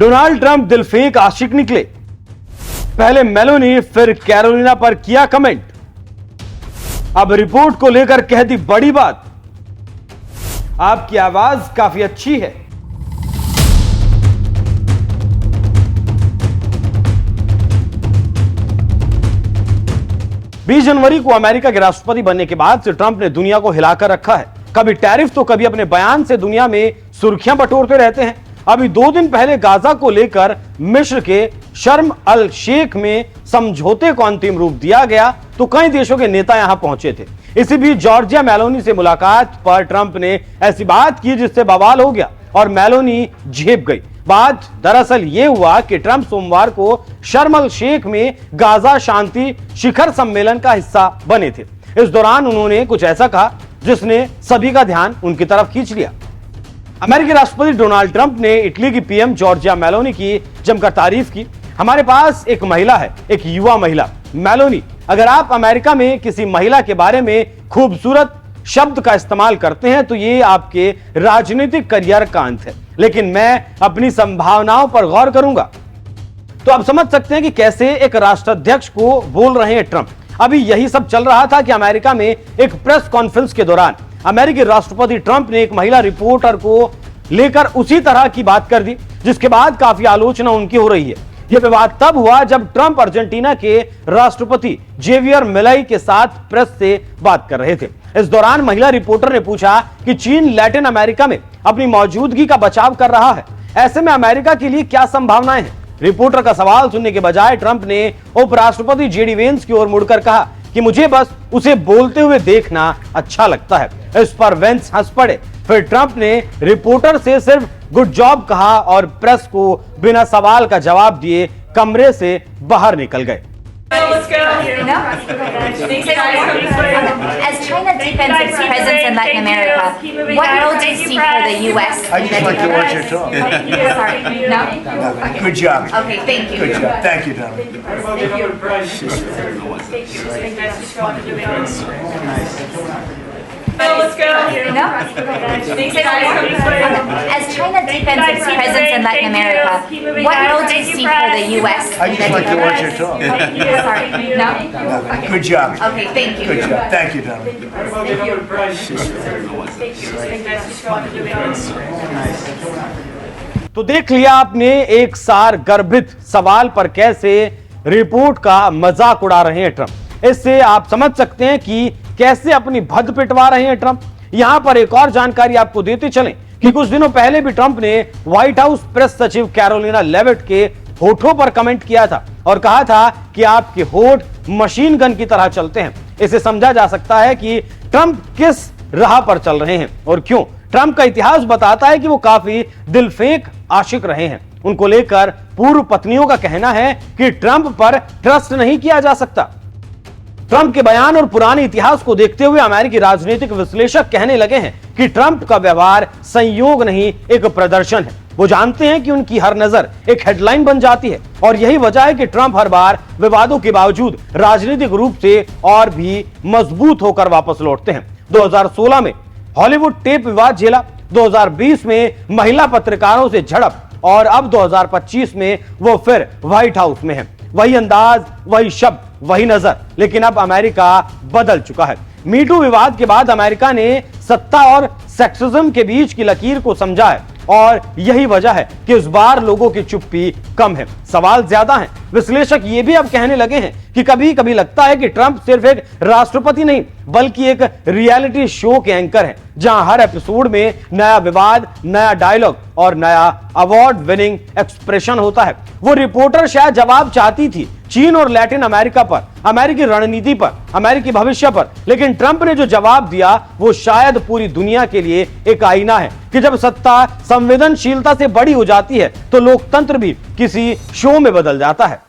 Donald Trump दिलफेक आशिक निकले। पहले Meloni फिर कैरोलिना पर किया कमेंट। अब रिपोर्ट को लेकर कह दी बड़ी बात। आपकी आवाज काफी अच्छी है। बीस जनवरी को अमेरिका के राष्ट्रपति बनने के बाद से ट्रंप ने दुनिया को हिलाकर रखा है। कभी टैरिफ तो कभी अपने बयान से दुनिया में सुर्खियां बटोरते रहते हैं। अभी 2 दिन पहले गाजा को लेकर मिस्र के शर्म अल शेख में समझौते को अंतिम रूप दिया गया तो कई देशों के नेता यहां पहुंचे थे। इसी बीच जॉर्जिया मेलोनी से मुलाकात पर ट्रंप ने ऐसी बात की जिससे बवाल हो गया और मेलोनी झेप गई। बात दरअसल यह हुआ कि ट्रंप सोमवार को शर्म अल शेख में गाजा शांति शिखर सम्मेलन का हिस्सा बने थे। इस दौरान उन्होंने कुछ ऐसा कहा जिसने सभी का ध्यान उनकी तरफ खींच लिया। अमेरिकी राष्ट्रपति डोनाल्ड ट्रंप ने इटली की पीएम जॉर्जिया मेलोनी की जमकर तारीफ की। हमारे पास एक महिला है, एक युवा महिला मेलोनी। अगर आप अमेरिका में किसी महिला के बारे में खूबसूरत शब्द का इस्तेमाल करते हैं तो ये आपके राजनीतिक करियर का अंत है, लेकिन मैं अपनी संभावनाओं पर गौर करूंगा। तो आप समझ सकते हैं कि कैसे एक राष्ट्राध्यक्ष को बोल रहे हैं ट्रंप। अभी यही सब चल रहा था कि अमेरिका में एक प्रेस कॉन्फ्रेंस के दौरान अमेरिकी राष्ट्रपति ट्रंप ने एक महिला रिपोर्टर को लेकर उसी तरह की बात कर दी, जिसके बाद काफी आलोचना उनकी हो रही है। यह विवाद तब हुआ जब ट्रंप अर्जेंटीना के राष्ट्रपति जेवियर मिलाई के साथ प्रेस से बात कर रहे थे। इस दौरान महिला रिपोर्टर ने पूछा कि चीन लैटिन अमेरिका में अपनी मौजूदगी का बचाव कर रहा है, ऐसे में अमेरिका के लिए क्या संभावनाएं हैं। रिपोर्टर का सवाल सुनने के बजाय ट्रंप ने उपराष्ट्रपति जेडी वेंस की ओर मुड़कर कहा कि मुझे बस उसे बोलते हुए देखना अच्छा लगता है। इस पर वेंस हंस पड़े। फिर ट्रंप ने रिपोर्टर से सिर्फ गुड जॉब कहा और प्रेस को बिना सवाल का जवाब दिए कमरे से बाहर निकल गए। As China deepens its presence in Latin America, what role do you see for the U.S. I just like to watch your talk. Sorry, no? Good job. Okay, thank you. Good job. Thank you, darling. Let's go. No? As China deepens its presence in Latin America, what role do you see for the U.S. I just like to watch your talk. Sorry, no? Good job. Okay, thank you. Good job. Thank you, darling. तो देख लिया आपने एक सार गर्भित सवाल पर कैसे report का मजाक उड़ा रहे हैं ट्रंप। इससे आप समझ सकते हैं कि कैसे अपनी भद्द पिटवा रहे हैं ट्रंप। यहां पर एक और जानकारी आपको देते चलें कि कुछ दिनों पहले भी ट्रंप ने व्हाइट हाउस प्रेस सचिव कैरोलिना लेविट के होठों पर कमेंट किया था और कहा था कि आपके होठ मशीन गन की तरह चलते हैं। इसे समझा जा सकता है कि ट्रंप किस राह पर चल रहे हैं और क्यों। ट्रंप का इतिहास बताता है कि वो काफी दिलफेक आशिक रहे हैं। उनको लेकर पूर्व पत्नियों का कहना है कि ट्रंप पर ट्रस्ट नहीं किया जा सकता। ट्रंप के बयान और पुराने इतिहास को देखते हुए अमेरिकी राजनीतिक विश्लेषक कहने लगे हैं कि ट्रंप का व्यवहार संयोग नहीं, एक प्रदर्शन है। वो जानते हैं कि उनकी हर नजर एक हेडलाइन बन जाती है और यही वजह है कि ट्रंप हर बार विवादों के बावजूद राजनीतिक रूप से और भी मजबूत होकर वापस लौटते हैं। 2016 में हॉलीवुड टेप विवाद झेला, 2020 में महिला पत्रकारों से झड़प और अब 2025 में वो फिर व्हाइट हाउस में है। वही अंदाज, वही शब्द, वही नजर, लेकिन अब अमेरिका बदल चुका है। मीटू विवाद के बाद अमेरिका ने सत्ता और सेक्सिज्म के बीच की लकीर को समझा है और यही वजह है कि इस बार लोगों की चुप्पी कम है, सवाल ज्यादा हैं। विश्लेषक ये भी अब कहने लगे हैं कि कभी कभी लगता है कि ट्रंप सिर्फ एक राष्ट्रपति नहीं बल्कि एक रियलिटी शो के एंकर हैं, जहां हर एपिसोड में नया विवाद, नया डायलॉग और नया अवार्ड विनिंग एक्सप्रेशन होता है। वो रिपोर्टर शायद जवाब चाहती थी चीन और लैटिन अमेरिका पर, अमेरिकी रणनीति पर, अमेरिकी भविष्य पर, लेकिन ट्रंप ने जो जवाब दिया वो शायद पूरी दुनिया के लिए एक आईना है कि जब सत्ता संवेदनशीलता से बड़ी हो जाती है तो लोकतंत्र भी किसी शो में बदल जाता है।